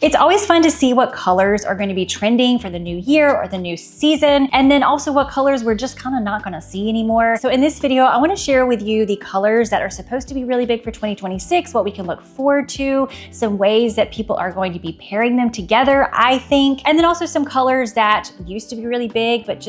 It's always fun to see what colors are going to be trending for the new year or the new season, and then also what colors we're just kind of not going to see anymore. So in this video, I want to share with you the colors that are supposed to be really big for 2026, what we can look forward to, some ways that people are going to be pairing them together, I think, and then also some colors that used to be really big, but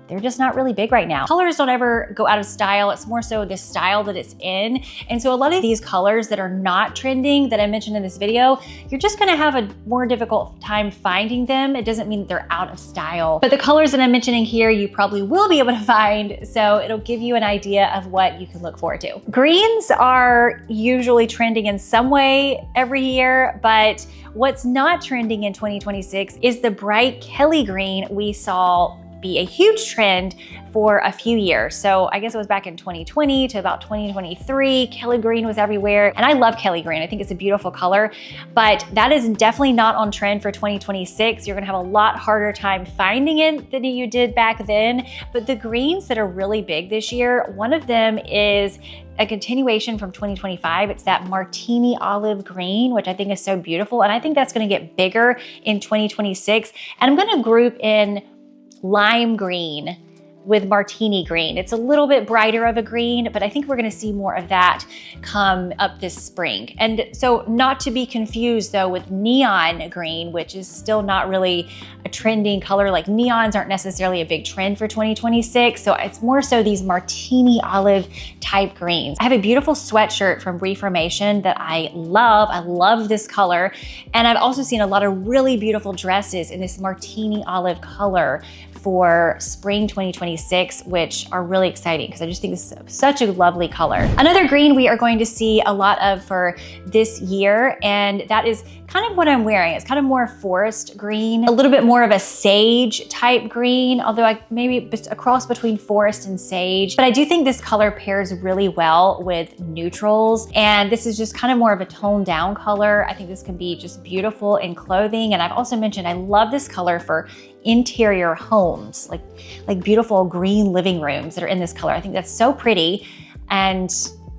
they're just not really big right now. Colors don't ever go out of style. It's more so the style that it's in. And so a lot of these colors that are not trending that I mentioned in this video, you're just gonna have a more difficult time finding them. It doesn't mean that they're out of style. But the colors that I'm mentioning here, you probably will be able to find. So it'll give you an idea of what you can look forward to. Greens are usually trending in some way every year, but what's not trending in 2026 is the bright Kelly green we saw be a huge trend for a few years. So I guess it was back in 2020 to about 2023, Kelly green was everywhere. And I love Kelly green. I think it's a beautiful color, but that is definitely not on trend for 2026. You're gonna have a lot harder time finding it than you did back then. But the greens that are really big this year, one of them is a continuation from 2025. It's that martini olive green, which I think is so beautiful. And I think that's gonna get bigger in 2026. And I'm gonna group in lime green with martini green. It's a little bit brighter of a green, but I think we're gonna see more of that come up this spring. And so not to be confused though with neon green, which is still not really a trending color. Like neons aren't necessarily a big trend for 2026. So it's more so these martini olive type greens. I have a beautiful sweatshirt from Reformation that I love. I love this color. And I've also seen a lot of really beautiful dresses in this martini olive color for spring 2026, which are really exciting because I just think it's such a lovely color. Another green we are going to see a lot of for this year, and that is kind of what I'm wearing. It's kind of more forest green, a little bit more of a sage type green, although maybe a cross between forest and sage. But I do think this color pairs really well with neutrals. And this is just kind of more of a toned down color. I think this can be just beautiful in clothing. And I've also mentioned I love this color for interior homes, like beautiful green living rooms that are in this color. I think that's so pretty. And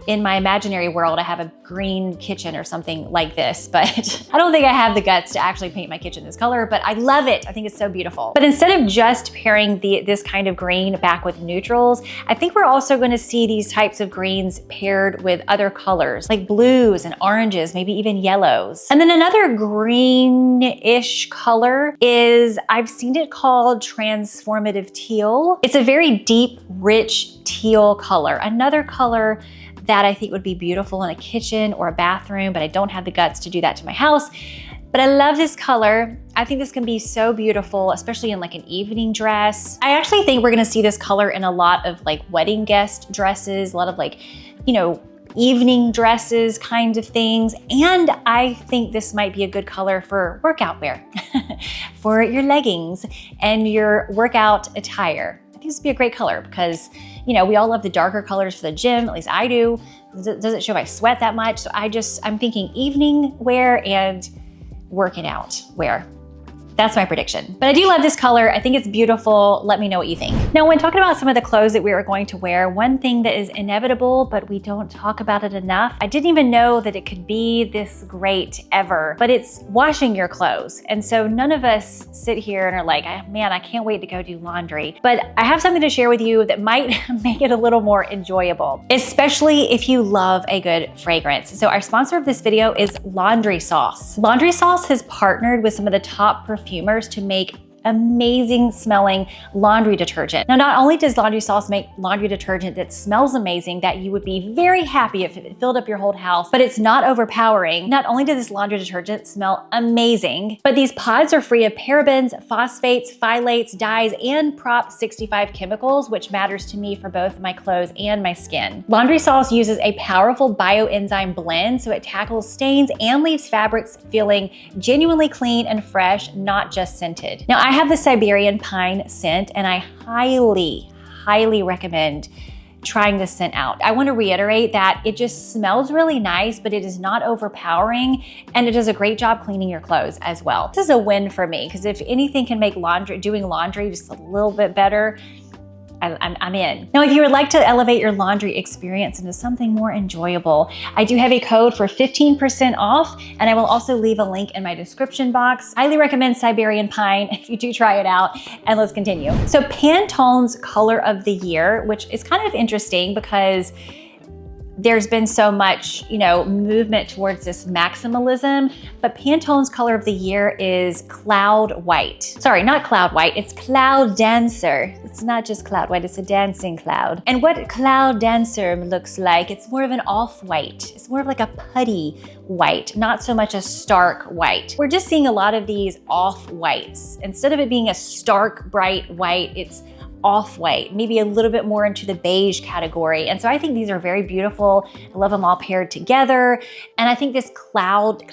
in my imaginary world, I have a green kitchen or something like this, but I don't think I have the guts to actually paint my kitchen this color, but I love it. I think it's so beautiful. But instead of just pairing this kind of green back with neutrals, I think we're also gonna see these types of greens paired with other colors like blues and oranges, maybe even yellows. And then another greenish color is, I've seen it called transformative teal. It's a very deep, rich teal color. Another color that I think would be beautiful in a kitchen or a bathroom, but I don't have the guts to do that to my house. But I love this color. I think this can be so beautiful, especially in like an evening dress. I actually think we're gonna see this color in a lot of like wedding guest dresses, a lot of like, you know, evening dresses kind of things. And I think this might be a good color for workout wear, for your leggings and your workout attire. I think this would be a great color because, you know, we all love the darker colors for the gym, at least I do. It doesn't show my sweat that much. So I'm thinking evening wear and working out wear. That's my prediction. But I do love this color. I think it's beautiful. Let me know what you think. Now, when talking about some of the clothes that we are going to wear, one thing that is inevitable, but we don't talk about it enough, I didn't even know that it could be this great ever, but it's washing your clothes. And so none of us sit here and are like, man, I can't wait to go do laundry. But I have something to share with you that might make it a little more enjoyable, especially if you love a good fragrance. So our sponsor of this video is Laundry Sauce. Laundry Sauce has partnered with some of the top perfumers to make amazing smelling laundry detergent. Now, not only does Laundry Sauce make laundry detergent that smells amazing, that you would be very happy if it filled up your whole house, but it's not overpowering. Not only does this laundry detergent smell amazing, but these pods are free of parabens, phosphates, phthalates, dyes, and Prop 65 chemicals, which matters to me for both my clothes and my skin. Laundry Sauce uses a powerful bioenzyme blend, so it tackles stains and leaves fabrics feeling genuinely clean and fresh, not just scented. Now, I have the Siberian Pine scent, and I highly recommend trying this scent out. I want to reiterate that it just smells really nice, but it is not overpowering, and it does a great job cleaning your clothes as well. This is a win for me, because if anything can make doing laundry just a little bit better, I'm in. Now, if you would like to elevate your laundry experience into something more enjoyable, I do have a code for 15% off, and I will also leave a link in my description box. Highly recommend Siberian Pine if you do try it out, and let's continue. So Pantone's color of the year, which is kind of interesting because there's been so much, movement towards this maximalism, but Pantone's color of the year is Cloud White. Sorry, not Cloud White, it's Cloud Dancer. It's not just Cloud White, it's a dancing cloud. And what Cloud Dancer looks like, it's more of an off-white. It's more of like a putty white, not so much a stark white. We're just seeing a lot of these off-whites. Instead of it being a stark, bright white, it's off-white, maybe a little bit more into the beige category. And so I think these are very beautiful. I love them all paired together. And I think this Cloud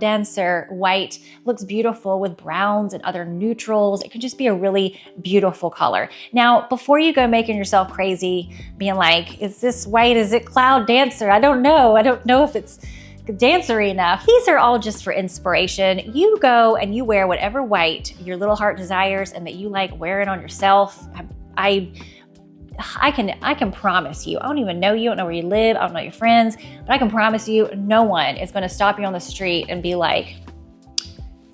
Dancer white looks beautiful with browns and other neutrals. It could just be a really beautiful color. Now, before you go making yourself crazy, being like, is this white? Is it Cloud Dancer? I don't know. I don't know if it's dancery enough. These are all just for inspiration. You go and you wear whatever white your little heart desires and that you like wearing on yourself. I can promise you, I don't even know you, I don't know where you live, I don't know your friends, but I can promise you no one is gonna stop you on the street and be like,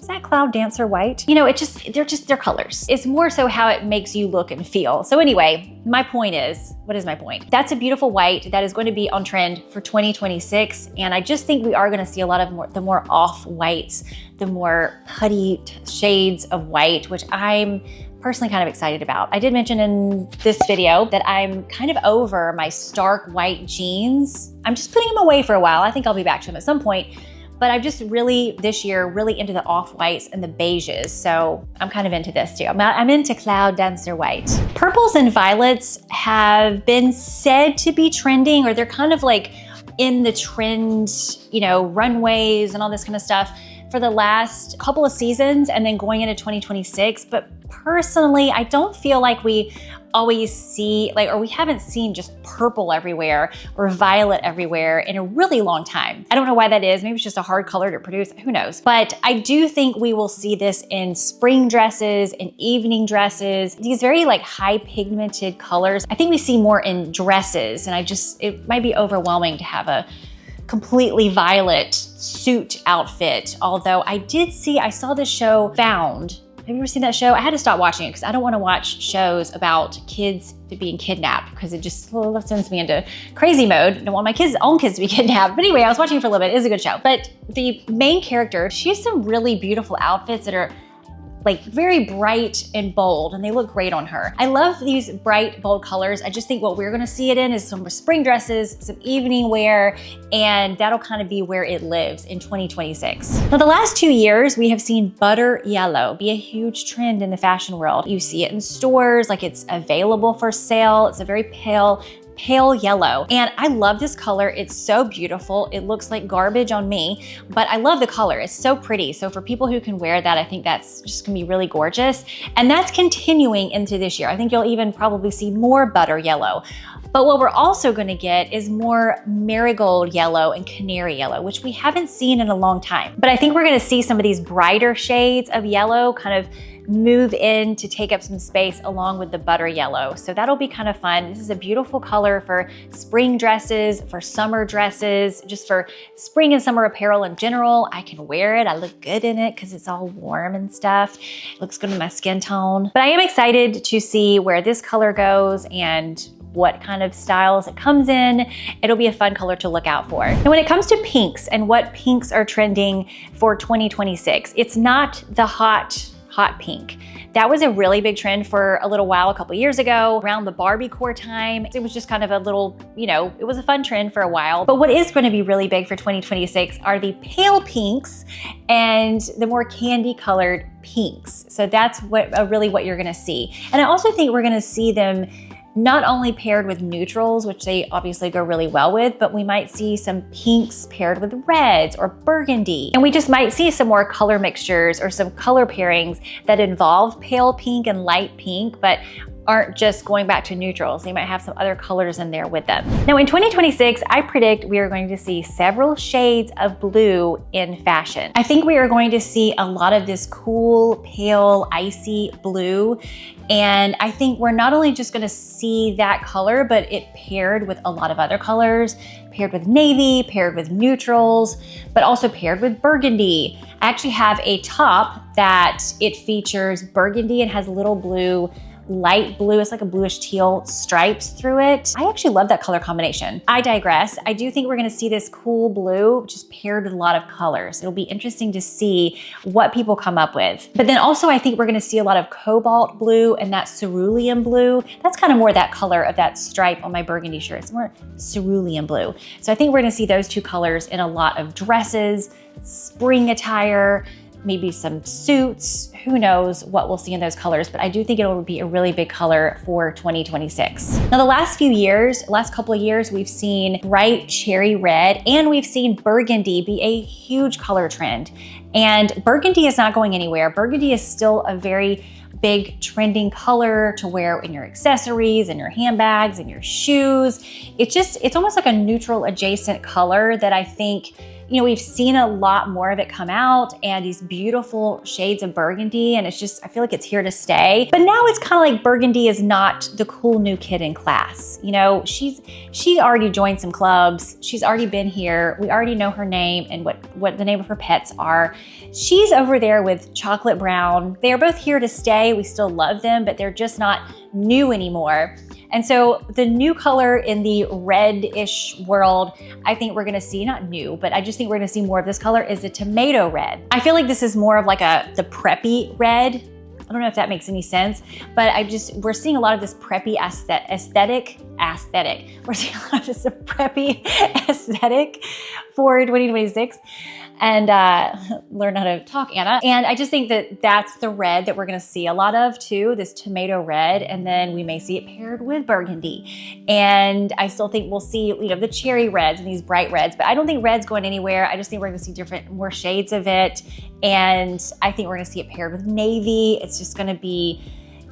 is that Cloud Dancer white? They're colors. It's more so how it makes you look and feel. So anyway, my point is, what is my point? That's a beautiful white that is going to be on trend for 2026. And I just think we are gonna see a lot of the more off whites, the more putty shades of white, which I'm personally kind of excited about. I did mention in this video that I'm kind of over my stark white jeans. I'm just putting them away for a while. I think I'll be back to them at some point. But I've just really, this year, really into the off-whites and the beiges. So I'm kind of into this too. I'm into Cloud Dancer white. Purples and violets have been said to be trending, or they're kind of like in the trend, runways and all this kind of stuff for the last couple of seasons and then going into 2026. But personally, I don't feel like we always see, or we haven't seen just purple everywhere or violet everywhere in a really long time. I don't know why that is. Maybe it's just a hard color to produce, who knows? But I do think we will see this in spring dresses, in evening dresses, these very high pigmented colors. I think we see more in dresses, and it might be overwhelming to have a completely violet suit outfit. Although I saw this show Found. Have you ever seen that show? I had to stop watching it because I don't want to watch shows about kids being kidnapped because it just sends me into crazy mode. I don't want my own kids to be kidnapped. But anyway, I was watching it for a little bit. It is a good show. But the main character, she has some really beautiful outfits that are very bright and bold, and they look great on her. I love these bright, bold colors. I just think what we're gonna see it in is some spring dresses, some evening wear, and that'll kind of be where it lives in 2026. Now, the last 2 years, we have seen butter yellow be a huge trend in the fashion world. You see it in stores, it's available for sale. It's a very pale yellow. And I love this color. It's so beautiful. It looks like garbage on me, but I love the color. It's so pretty. So for people who can wear that, I think that's just gonna be really gorgeous. And that's continuing into this year. I think you'll even probably see more butter yellow. But what we're also gonna get is more marigold yellow and canary yellow, which we haven't seen in a long time. But I think we're gonna see some of these brighter shades of yellow kind of move in to take up some space along with the butter yellow. So that'll be kind of fun. This is a beautiful color for spring dresses, for summer dresses, just for spring and summer apparel in general. I can wear it. I look good in it because it's all warm and stuff. It looks good in my skin tone. But I am excited to see where this color goes and what kind of styles it comes in. It'll be a fun color to look out for. And when it comes to pinks and what pinks are trending for 2026, it's not the hot pink. That was a really big trend for a little while, a couple years ago, around the Barbie core time. It was just kind of a little, it was a fun trend for a while. But what is going to be really big for 2026 are the pale pinks and the more candy colored pinks. So that's really what you're gonna see. And I also think we're gonna see them not only paired with neutrals, which they obviously go really well with, but we might see some pinks paired with reds or burgundy. And we just might see some more color mixtures or some color pairings that involve pale pink and light pink, but aren't just going back to neutrals. They might have some other colors in there with them. Now in 2026, I predict we are going to see several shades of blue in fashion. I think we are going to see a lot of this cool, pale, icy blue. And I think we're not only just gonna see that color, but it paired with a lot of other colors, paired with navy, paired with neutrals, but also paired with burgundy. I actually have a top that it features burgundy and has little blue, light blue, it's like a bluish teal stripes through it. I actually love that color combination. I digress. I do think we're gonna see this cool blue just paired with a lot of colors. It'll be interesting to see what people come up with. But then also I think we're gonna see a lot of cobalt blue and that cerulean blue. That's kind of more that color of that stripe on my burgundy shirt. It's more cerulean blue. So I think we're gonna see those two colors in a lot of dresses, spring attire, maybe some suits, who knows what we'll see in those colors, but I do think it'll be a really big color for 2026. Now the last couple of years, we've seen bright cherry red and we've seen burgundy be a huge color trend. And burgundy is not going anywhere. Burgundy is still a very big trending color to wear in your accessories and your handbags and your shoes. It's almost like a neutral adjacent color that I think, you know, we've seen a lot more of it come out and these beautiful shades of burgundy, and it's just, I feel like it's here to stay. But now it's kind of like burgundy is not the cool new kid in class. You know, she's already joined some clubs. She's already been here. We already know her name and what the name of her pets are. She's over there with chocolate brown. They are both here to stay. We still love them, but they're just not new anymore. And so the new color in the red-ish world, I think we're gonna see, not new, but I just think we're gonna see more of this color is the tomato red. I feel like this is more of like the preppy red. I don't know if that makes any sense, but we're seeing a lot of this preppy aesthetic. We're seeing a lot of this preppy aesthetic for 2026. And learn how to talk, Anna. And I just think that that's the red that we're gonna see a lot of too, this tomato red, and then we may see it paired with burgundy. And I still think we'll see, you know, the cherry reds and these bright reds, but I don't think red's going anywhere. I just think we're gonna see more shades of it. And I think we're gonna see it paired with navy. It's just gonna be,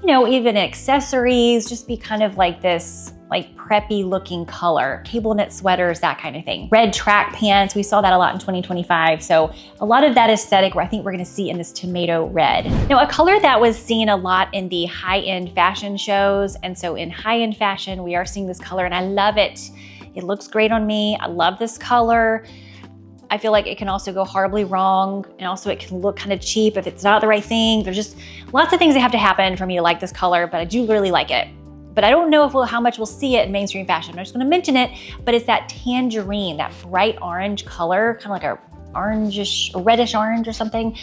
you know, even accessories, just be kind of like this, like preppy looking color, cable knit sweaters, that kind of thing. Red track pants, we saw that a lot in 2025. So a lot of that aesthetic I think we're gonna see in this tomato red. Now a color that was seen a lot in the high-end fashion shows. And so in high-end fashion, we are seeing this color and I love it. It looks great on me. I love this color. I feel like it can also go horribly wrong. And also it can look kind of cheap if it's not the right thing. There's just lots of things that have to happen for me to like this color, but I do really like it. But I don't know how much we'll see it in mainstream fashion. I'm just gonna mention it, but it's that tangerine, that bright orange color, kind of like a orangish, reddish orange or something.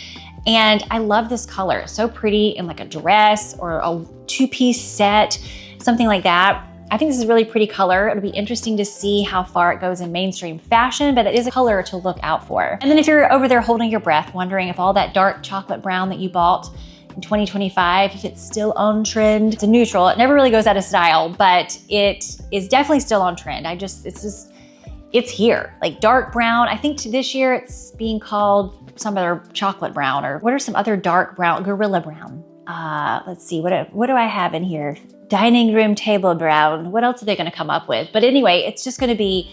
And I love this color, it's so pretty in like a dress or a two-piece set, something like that. I think this is a really pretty color. It'll be interesting to see how far it goes in mainstream fashion, but it is a color to look out for. And then if you're over there holding your breath, wondering if all that dark chocolate brown that you bought in 2025, if it's still on trend, it's a neutral. It never really goes out of style, but it is definitely still on trend. It's here. Like dark brown, I think this year it's being called some other chocolate brown, or what are some other dark brown, gorilla brown. Let's see, what do I have in here? Dining room table brown. What else are they gonna come up with? But anyway, it's just gonna be,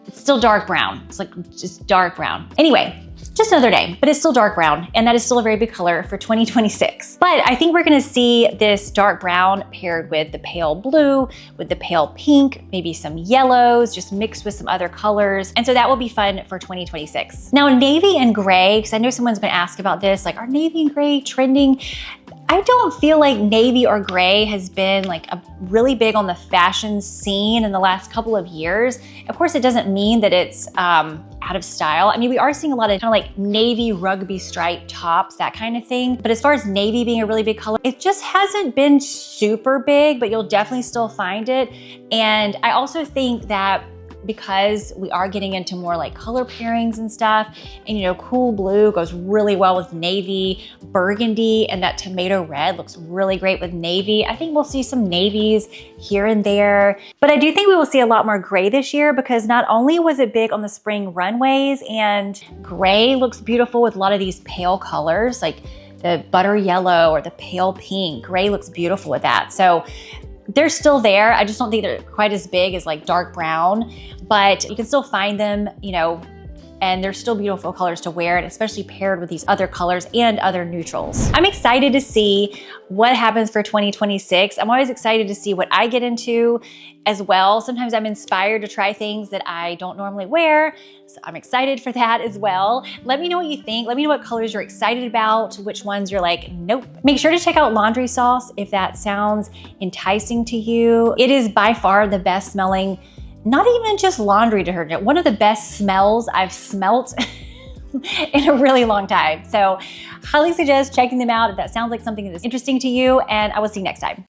it's still dark brown. It's like just dark brown. Anyway, just another day, but it's still dark brown, and that is still a very big color for 2026. But I think we're gonna see this dark brown paired with the pale blue, with the pale pink, maybe some yellows, just mixed with some other colors. And so that will be fun for 2026. Now navy and gray, because I know someone's been asked about this, like are navy and gray trending? I don't feel like navy or gray has been like a really big on the fashion scene in the last couple of years. Of course, it doesn't mean that it's out of style. I mean, we are seeing a lot of kind of like navy rugby stripe tops, that kind of thing. But as far as navy being a really big color, it just hasn't been super big, but you'll definitely still find it. And I also think that because we are getting into more like color pairings and stuff, and you know, cool blue goes really well with navy, burgundy, and that tomato red looks really great with navy. I think we'll see some navies here and there, but I do think we will see a lot more gray this year, because not only was it big on the spring runways, and gray looks beautiful with a lot of these pale colors, like the butter yellow or the pale pink. Gray looks beautiful with that. So they're still there. I just don't think they're quite as big as like dark brown, but you can still find them, you know, and they're still beautiful colors to wear, and especially paired with these other colors and other neutrals. I'm excited to see what happens for 2026. I'm always excited to see what I get into as well. Sometimes I'm inspired to try things that I don't normally wear, so I'm excited for that as well. Let me know what you think. Let me know what colors you're excited about, which ones you're like, nope. Make sure to check out Laundry Sauce if that sounds enticing to you. It is by far the best smelling, not even just laundry detergent, one of the best smells I've smelt in a really long time. So highly suggest checking them out if that sounds like something that is interesting to you, and I will see you next time.